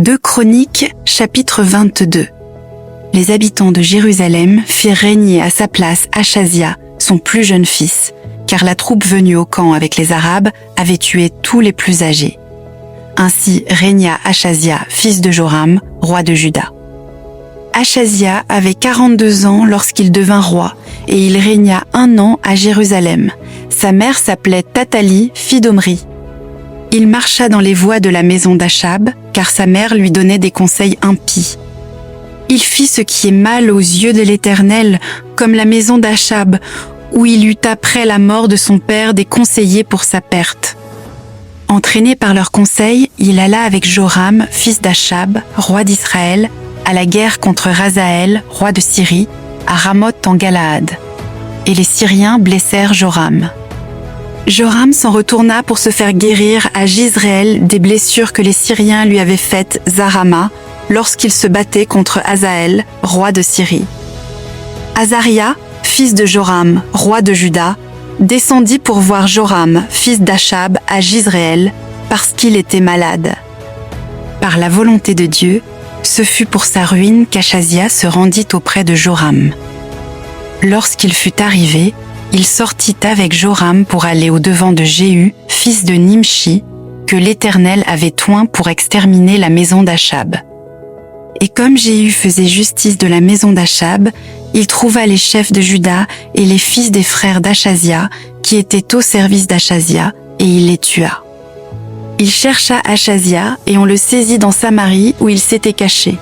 2 Chroniques, chapitre 22. Les habitants de Jérusalem firent régner à sa place Achazia, son plus jeune fils, car la troupe venue au camp avec les Arabes avait tué tous les plus âgés. Ainsi régna Achazia, fils de Joram, roi de Juda. Achazia avait 42 ans lorsqu'il devint roi, et il régna 1 an à Jérusalem. Sa mère s'appelait Tathalie, fille d'Omri. Il marcha dans les voies de la maison d'Achab, car sa mère lui donnait des conseils impies. Il fit ce qui est mal aux yeux de l'Éternel, comme la maison d'Achab, où il eut après la mort de son père des conseillers pour sa perte. Entraîné par leurs conseils, il alla avec Joram, fils d'Achab, roi d'Israël, à la guerre contre Razaël, roi de Syrie, à Ramoth en Galaad. Et les Syriens blessèrent Joram. Joram s'en retourna pour se faire guérir à Jizréel des blessures que les Syriens lui avaient faites à Rama lorsqu'il se battait contre Hazaël, roi de Syrie. Azaria, fils de Joram, roi de Juda, descendit pour voir Joram, fils d'Achab, à Jizréel, parce qu'il était malade. Par la volonté de Dieu, ce fut pour sa ruine qu'Achazia se rendit auprès de Joram. Lorsqu'il fut arrivé, il sortit avec Joram pour aller au-devant de Jéhu, fils de Nimshi, que l'Éternel avait oint pour exterminer la maison d'Achab. Et comme Jéhu faisait justice de la maison d'Achab, il trouva les chefs de Juda et les fils des frères d'Achazia, qui étaient au service d'Achazia, et il les tua. Il chercha Achazia, et on le saisit dans Samarie, où il s'était caché.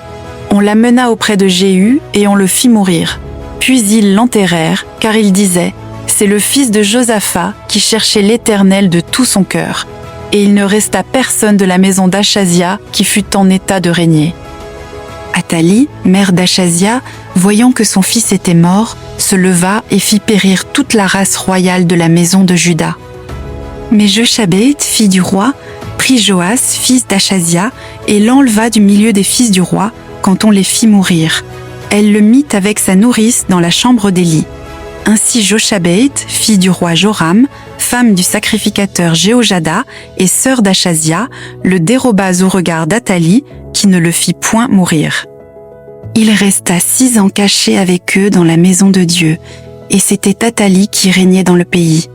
On l'amena auprès de Jéhu, et on le fit mourir. Puis ils l'enterrèrent, car il disait « C'est le fils de Josaphat qui cherchait l'Éternel de tout son cœur. » Et il ne resta personne de la maison d'Achazia qui fût en état de régner. Athalie, mère d'Achazia, voyant que son fils était mort, se leva et fit périr toute la race royale de la maison de Juda. Mais Joshabeth, fille du roi, prit Joas, fils d'Achazia, et l'enleva du milieu des fils du roi quand on les fit mourir. Elle le mit avec sa nourrice dans la chambre d'Élie. Ainsi Joshabeth, fille du roi Joram, femme du sacrificateur Jéhojada et sœur d'Achazia, le déroba au regard d'Athalie, qui ne le fit point mourir. Il resta 6 ans caché avec eux dans la maison de Dieu, et c'était Athalie qui régnait dans le pays.